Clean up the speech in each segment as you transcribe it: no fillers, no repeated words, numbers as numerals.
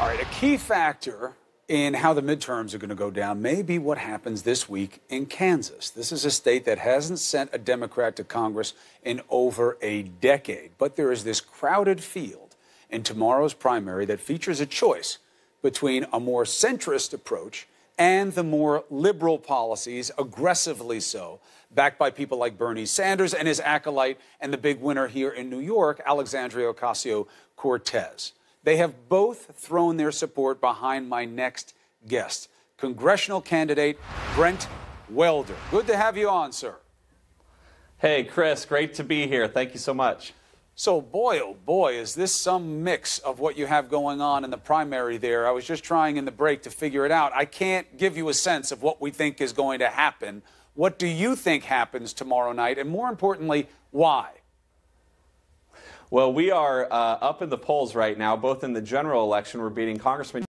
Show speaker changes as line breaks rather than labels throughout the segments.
right, a key factor in how the midterms are going to go down may be what happens this week in Kansas. This is a state that hasn't sent a Democrat to Congress in over a decade. But there is this crowded field in tomorrow's primary that features a choice between a more centrist approach and the more liberal policies, aggressively so, backed by people like Bernie Sanders and his acolyte and the big winner here in New York, Alexandria Ocasio-Cortez. They have both thrown their support behind my next guest, congressional candidate Brent Welder. Good to have you on, sir.
Hey, Chris, great to be here. Thank you so much.
So, boy, oh boy, is this some mix of what you have going on in the primary there. I was just trying in the break to figure it out. I can't give you a sense of what we think is going to happen. What do you think happens tomorrow night? And more importantly, why?
Well, we are up in the polls right now, both in the general election. We're beating Congressman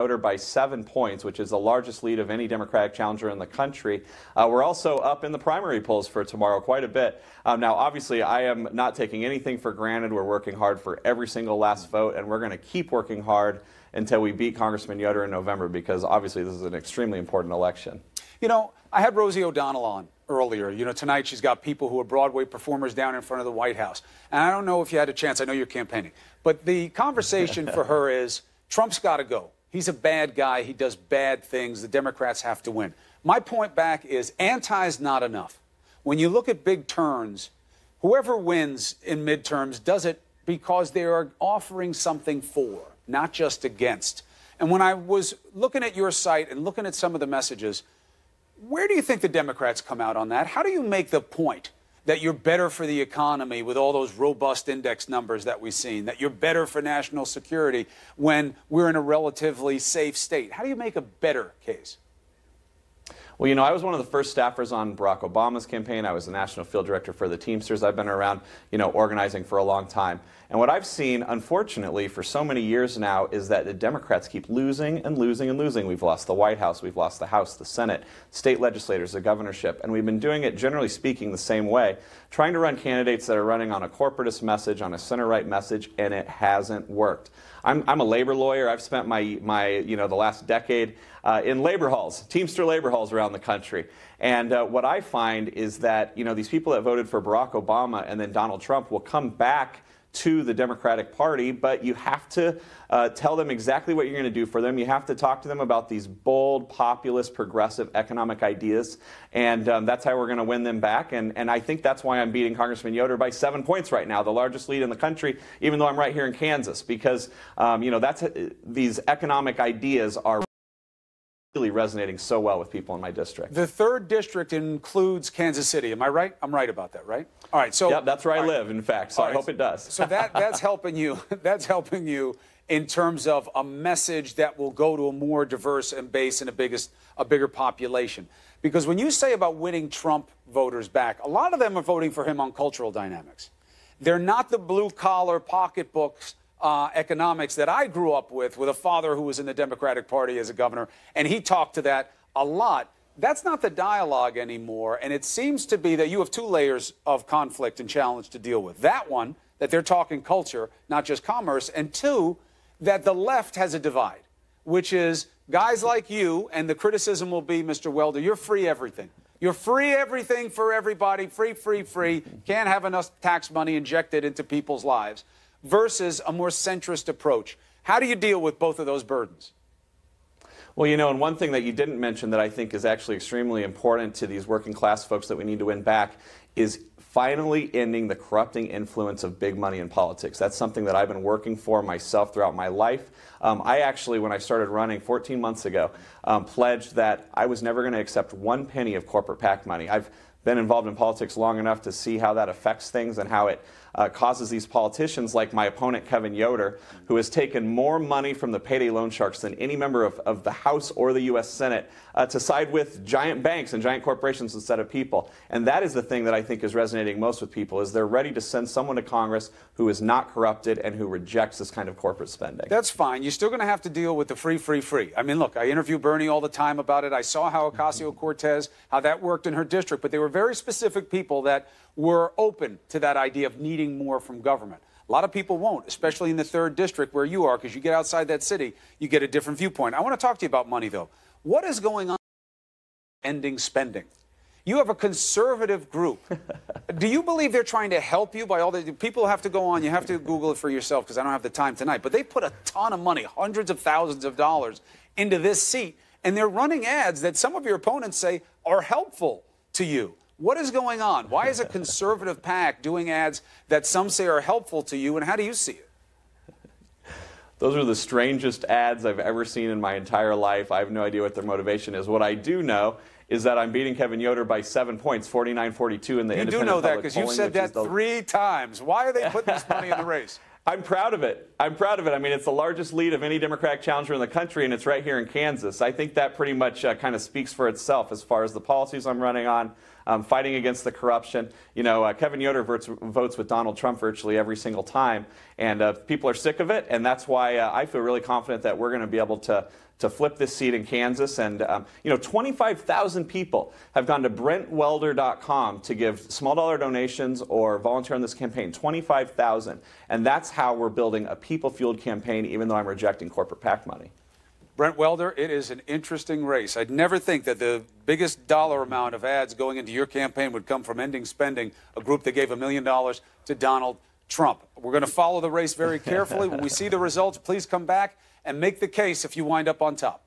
Welder by 7 points, which is the largest lead of any Democratic challenger in the country. We're also up in the primary polls for tomorrow quite a bit. Now, obviously, I am not taking anything for granted. We're working hard for every single last vote, and we're going to keep working hard until we beat Congressman Yoder in November, because obviously this is an extremely important election.
You know, I had Rosie O'Donnell on earlier. You know, tonight she's got people who are Broadway performers down in front of the White House. And I don't know if you had a chance. I know you're campaigning. But the conversation for her is Trump's got to go. He's a bad guy. He does bad things. The Democrats have to win. My point back is anti's not enough. When you look at big turns, whoever wins in midterms does it because they are offering something for, not just against. And when I was looking at your site and looking at some of the messages, where do you think the Democrats come out on that? How do you make the point that you're better for the economy with all those robust index numbers that we've seen, that you're better for national security when we're in a relatively safe state? How do you make a better case?
Well, you know, I was one of the first staffers on Barack Obama's campaign. I was the national field director for the Teamsters. I've been around, you know, organizing for a long time. And what I've seen, unfortunately, for so many years now is that the Democrats keep losing and losing and losing. We've lost the White House, we've lost the House, the Senate, state legislators, the governorship. And we've been doing it, generally speaking, the same way, trying to run candidates that are running on a corporatist message, on a center-right message, and it hasn't worked. I'm a labor lawyer. I've spent the last decade in labor halls, Teamster labor halls around the country. And what I find is that, you know, these people that voted for Barack Obama and then Donald Trump will come back to the Democratic Party, but you have to tell them exactly what you're going to do for them. You have to talk to them about these bold, populist, progressive economic ideas, and that's how we're going to win them back. And I think that's why I'm beating Congressman Yoder by 7 points right now, the largest lead in the country, even though I'm right here in Kansas, because you know, these economic ideas are really resonating so well with people in my district.
The 3rd district includes Kansas City. Am I right? I'm right about that, right? All right. So
yep, that's where I live, in fact. So I hope it does.
So that's helping you. That's helping you in terms of a message that will go to a more diverse and base and a bigger population. Because when you say about winning Trump voters back, a lot of them are voting for him on cultural dynamics. They're not the blue-collar pocketbooks economics that I grew up with a father who was in the Democratic Party as a governor, and he talked to that a lot. That's not the dialogue anymore, and it seems to be that you have 2 layers of conflict and challenge to deal with. That one, that they're talking culture, not just commerce, and 2, that the left has a divide, which is guys like you, and the criticism will be, Mr. Welder, you're free everything. You're free everything for everybody, free, free, free. Can't have enough tax money injected into people's lives, versus a more centrist approach. How do you deal with both of those burdens?
Well, you know, and one thing that you didn't mention that I think is actually extremely important to these working class folks that we need to win back is finally ending the corrupting influence of big money in politics. That's something that I've been working for myself throughout my life. I actually, when I started running 14 months ago, pledged that I was never going to accept 1 penny of corporate PAC money. I've been involved in politics long enough to see how that affects things and how it causes these politicians like my opponent Kevin Yoder, who has taken more money from the payday loan sharks than any member of the House or the U.S. Senate to side with giant banks and giant corporations instead of people. And that is the thing that I think is resonating most with people, is they're ready to send someone to Congress who is not corrupted and who rejects this kind of corporate spending.
That's fine. You're still going to have to deal with the free, free, free. I mean, look, I interview Bernie all the time about it. I saw how Ocasio-Cortez, how that worked in her district, but they were very specific people that were open to that idea of needing more from government. A lot of people won't, especially in the 3rd district where you are, because you get outside that city, you get a different viewpoint. I want to talk to you about money, though. What is going on ending spending? You have a conservative group. Do you believe they're trying to help you by all the people have to go on? You have to Google it for yourself because I don't have the time tonight. But they put a ton of money, hundreds of thousands of dollars into this seat, and they're running ads that some of your opponents say are helpful to you. What is going on? Why is a conservative PAC doing ads that some say are helpful to you, and how do you see it?
Those are the strangest ads I've ever seen in my entire life. I have no idea what their motivation is. What I do know is that I'm beating Kevin Yoder by 7 points, 49-42 in the independent public polling.
You do know that because you've said that 3 times. Why are they putting this money in the race?
I'm proud of it. I'm proud of it. I mean, it's the largest lead of any Democratic challenger in the country, and it's right here in Kansas. I think that pretty much kind of speaks for itself as far as the policies I'm running on, fighting against the corruption. You know, Kevin Yoder votes with Donald Trump virtually every single time, and people are sick of it, and that's why I feel really confident that we're going to be able to flip this seat in Kansas. And, you know, 25,000 people have gone to BrentWelder.com to give small dollar donations or volunteer on this campaign. 25,000. And that's how we're building a people-fueled campaign, even though I'm rejecting corporate PAC money.
Brent Welder, it is an interesting race. I'd never think that the biggest dollar amount of ads going into your campaign would come from ending spending, a group that gave $1 million to Donald Trump. We're going to follow the race very carefully. When we see the results, please come back and make the case if you wind up on top.